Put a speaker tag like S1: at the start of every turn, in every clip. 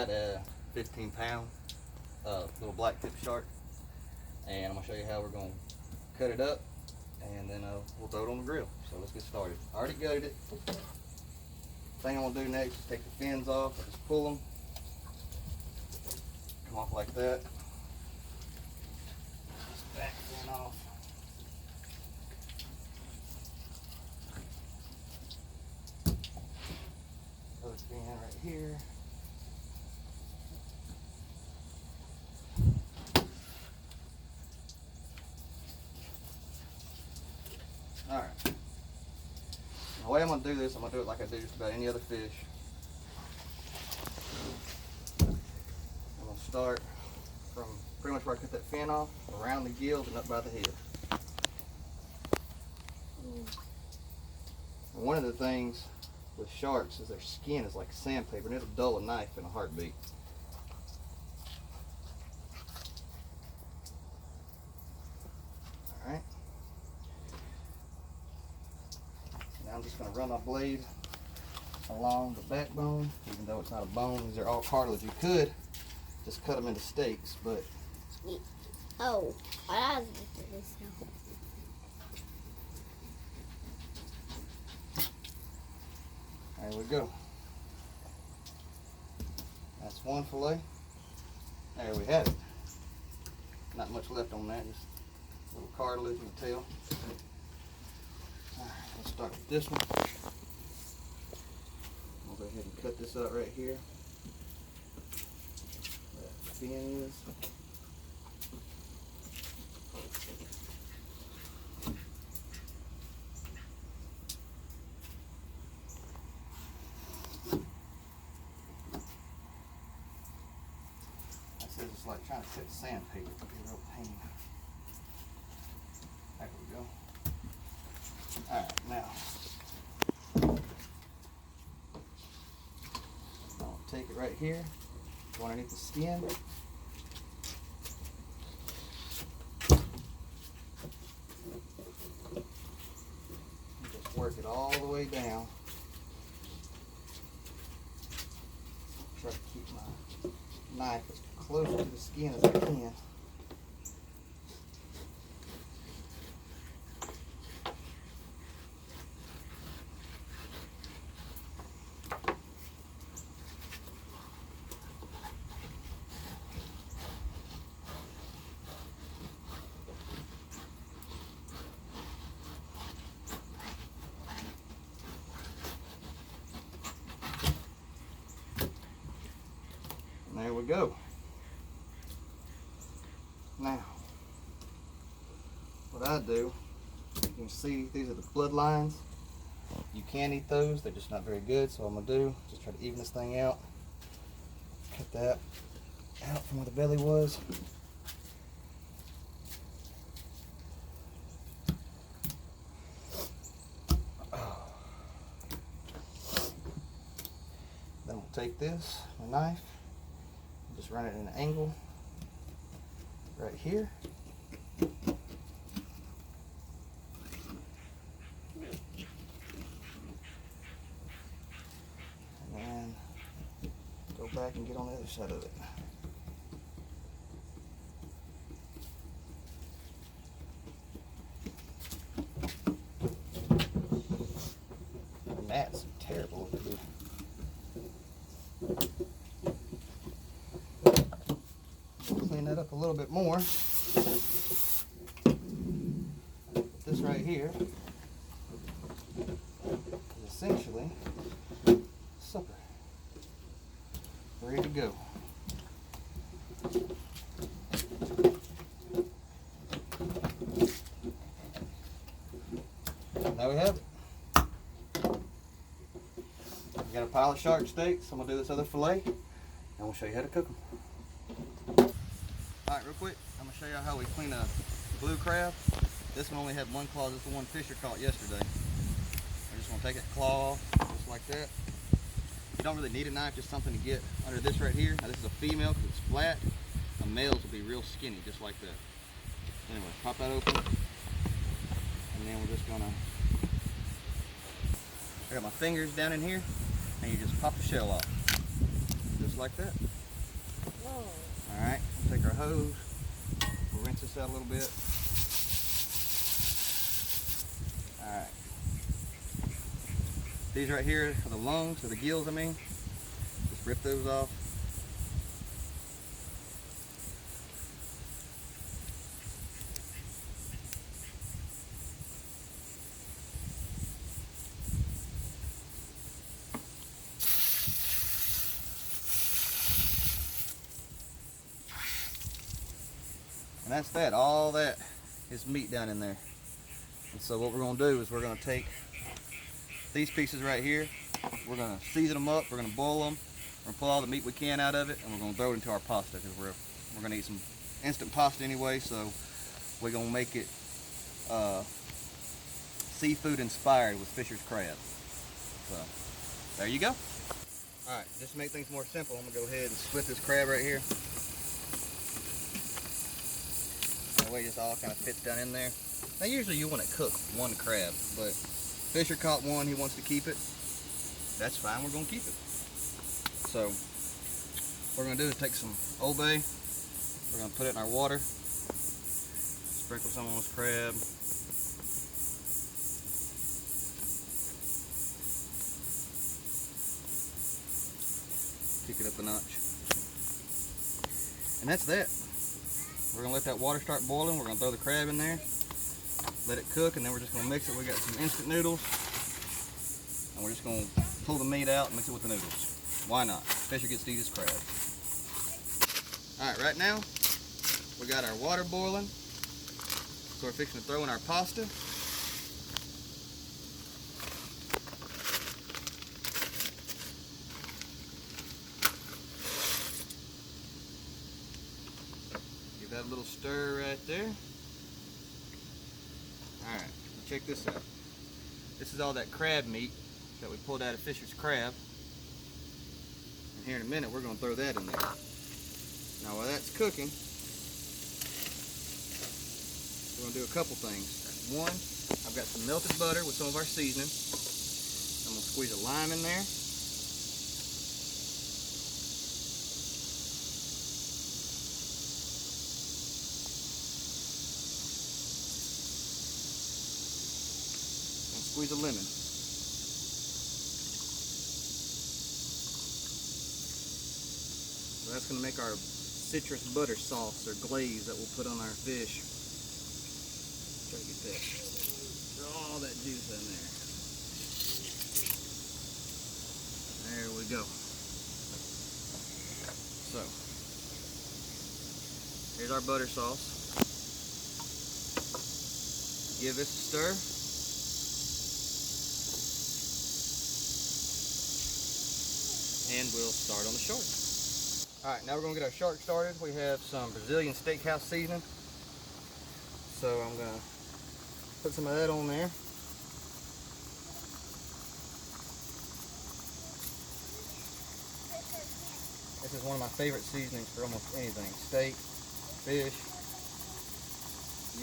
S1: got a 15-pound little blacktip shark, and I'm gonna show you how we're gonna cut it up, and then we'll throw it on the grill. So let's get started. I already gutted it. Thing I'm gonna do next is take the fins off. I just pull them, come off like that. Just back fin off. Other fin right here. Alright. The way I'm going to do this, I'm going to do it like I do just about any other fish. I'm going to start from pretty much where I cut that fin off, around the gills and up by the head. And one of the things with sharks is their skin is like sandpaper, and it'll dull a knife in a heartbeat. Alright. Now I'm just going to run my blade along the backbone, even though it's not a bone. These are all cartilage. You could just cut them into steaks, but...
S2: Oh, I was doing this now.
S1: There we go. That's one fillet. There we have it. Not much left on that, just a little cartilage in the tail. Alright, let's start with this one. I'll go ahead and cut this out right here. Where that fin is. It's like trying to cut sandpaper. It can be a real pain. There we go. Alright, now I'll take it right here, go underneath the skin. And just work it all the way down. Try to keep my knife as close to the skin as I can. And there we go. Now, what I do, you can see these are the blood lines. You can eat those, they're just not very good. So what I'm gonna do, just try to even this thing out. Cut that out from where the belly was. Then we'll take this, my knife, and just run it in an angle. Right here. And then go back and get on the other side of it. And that's terrible. Clean that up a little bit more. This right here is essentially supper. Ready to go. Now we have it. We got a pile of shark steaks. I'm gonna do this other fillet, and we'll show you how to cook them. Alright, real quick, I'm going to show you how we clean a blue crab. This one only had one claw. This is the one Fisher caught yesterday. We're just going to take it claw off, just like that. You don't really need a knife, just something to get under this right here. Now this is a female because it's flat. The males will be real skinny, just like that. Anyway, pop that open. And then we're just going to... I got my fingers down in here, and you just pop the shell off. Just like that. hose. We'll rinse this out a little bit. Alright. These right here are the lungs, or the gills I mean. Just rip those off. And that's that. All that is meat down in there. And so what we're going to do is we're going to take these pieces right here. We're going to season them up. We're going to boil them. We're going to pull all the meat we can out of it, and we're going to throw it into our pasta because we're going to eat some instant pasta anyway. So we're going to make it seafood inspired with Fisher's crab. So there you go. All right, just to make things more simple, I'm going to go ahead and split this crab right here. That way it just all kind of fits down in there. Now usually you want to cook one crab, but Fisher caught one, he wants to keep it. That's fine, we're going to keep it. So what we're going to do is take some Old Bay, we're going to put it in our water, sprinkle some on this crab. Kick it up a notch. And that's that. We're going to let that water start boiling. We're going to throw the crab in there, let it cook, and then we're just going to mix it. We got some instant noodles, and we're just going to pull the meat out and mix it with the noodles. Why not? Fisher gets to eat his crab. Alright, right now, we got our water boiling, so we're fixing to throw in our pasta. That little stir right there. Alright, check this out. This is all that crab meat that we pulled out of Fisher's crab. And here in a minute we're going to throw that in there. Now while that's cooking, we're going to do a couple things. One, I've got some melted butter with some of our seasoning. I'm going to squeeze a lime in there. Squeeze a lemon. So that's going to make our citrus butter sauce or glaze that we'll put on our fish. Try to get that. Throw all that juice in there. There we go. So, here's our butter sauce. Give this a stir. And we'll start on the shark. Alright, now we're going to get our shark started. We have some Brazilian steakhouse seasoning. So I'm going to put some of that on there. This is one of my favorite seasonings for almost anything. Steak, fish,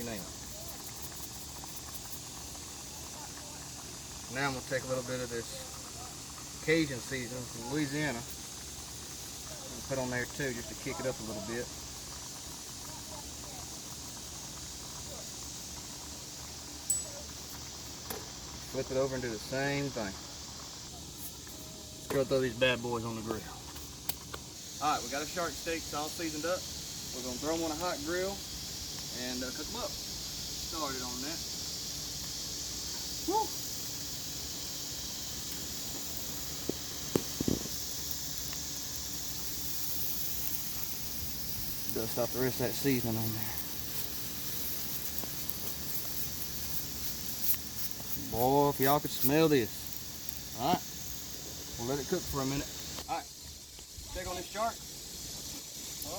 S1: you name it. Now I'm going to take a little bit of this Cajun seasoning from Louisiana and put on there too, just to kick it up a little bit. Flip it over and do the same thing. Let's go throw these bad boys on the grill. Alright, we got our shark steaks all seasoned up. We're going to throw them on a hot grill and cook them up. Started on that. Woo! Dust off the rest of that seasoning on there. Boy, if y'all could smell this. Alright, we'll let it cook for a minute. Alright, check on this shark.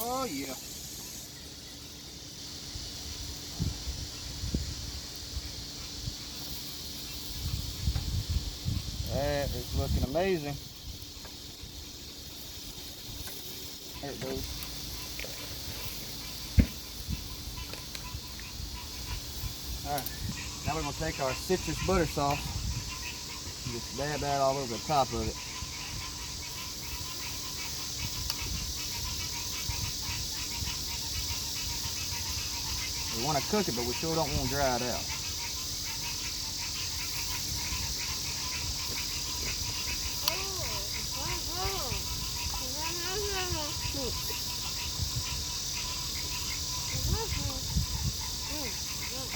S1: Oh yeah. That is looking amazing. There it goes. Alright, now we're going to take our citrus butter sauce and just dab that all over the top of it. We want to cook it, but we sure don't want to dry it out.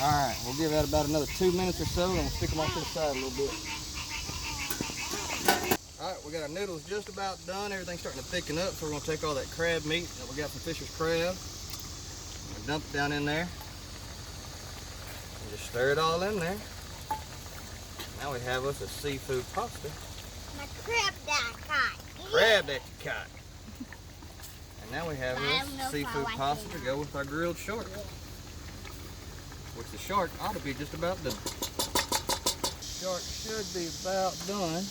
S1: Alright, we'll give that about another 2 minutes or so, and we'll stick them off to the side a little bit. Alright, we got our noodles just about done. Everything's starting to thicken up, so we're going to take all that crab meat that we got from Fisher's Crab. We'll dump it down in there. And just stir it all in there. Now we have us a seafood pasta.
S2: My crab that I caught.
S1: Crab that you caught. And now we have
S2: I don't know
S1: us
S2: if I
S1: seafood
S2: like
S1: pasta
S2: it.
S1: to go with our grilled shark. Which the shark ought to be just about done. Shark should be about done.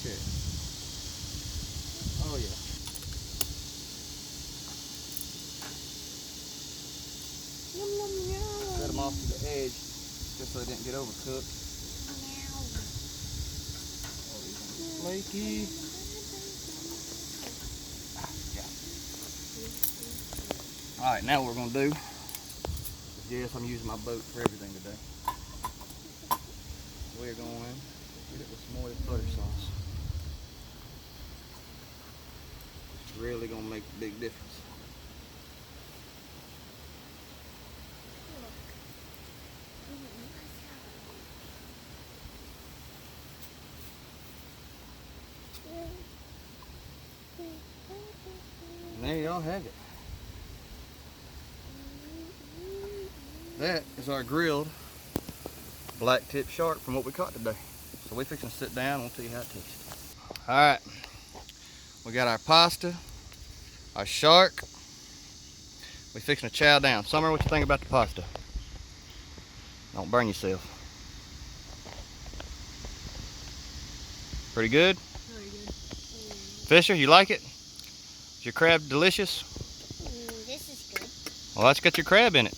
S1: Okay. Oh yeah. Set them off to the edge just so they didn't get overcooked. Oh, these are flaky. Yeah. Alright, now what we're going to do. Yes, I'm using my boat for everything today. We're going to get it with some more of this butter sauce. It's really going to make a big difference. And there y'all have it. That is our grilled black tip shark from what we caught today. So we're fixing to sit down and we'll tell you how it tastes. Alright, we got our pasta, our shark. We're fixing to chow down. Summer, what you think about the pasta? Don't burn yourself. Pretty good?
S2: Very good.
S1: Fisher, you like it? Is your crab delicious?
S2: This is good.
S1: Well, let's get your crab in it.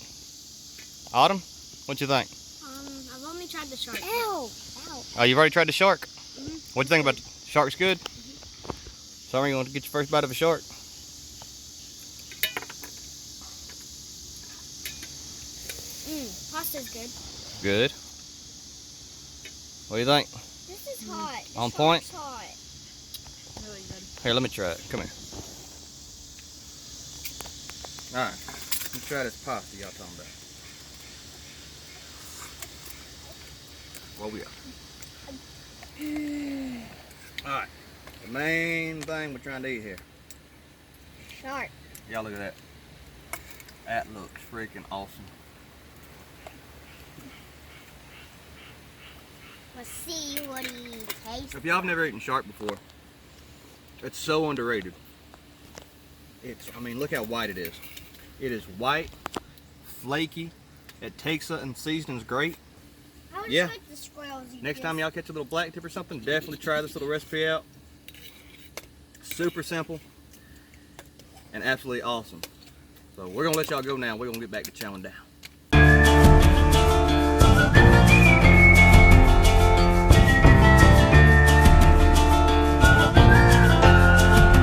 S1: Autumn, what you think?
S2: I've only tried the shark. Ow! Ow!
S1: Oh, you've already tried the shark?
S2: Mm-hmm.
S1: What do you think about the shark's good? Mm-hmm. Summer, you want to get your first bite of a shark?
S2: Pasta's good.
S1: Good. What do you think?
S2: This is hot.
S1: On point?
S2: Hot. Really good.
S1: Here, let me try it. Come here. Alright, let me try this pasta y'all talking about. What we got? Alright, the main thing we're trying to eat here.
S2: Shark.
S1: Y'all look at that. That looks freaking awesome.
S2: Let's see what he tastes.
S1: If y'all have never eaten shark before, it's so underrated. I mean, look how white it is. It is white, flaky. It takes it and seasoning's great. Yeah.
S2: Like the squirrels
S1: Next time y'all catch a little black tip or something, definitely try this little recipe out. Super simple and absolutely awesome. So we're gonna let y'all go now. We're gonna get back to chowing down.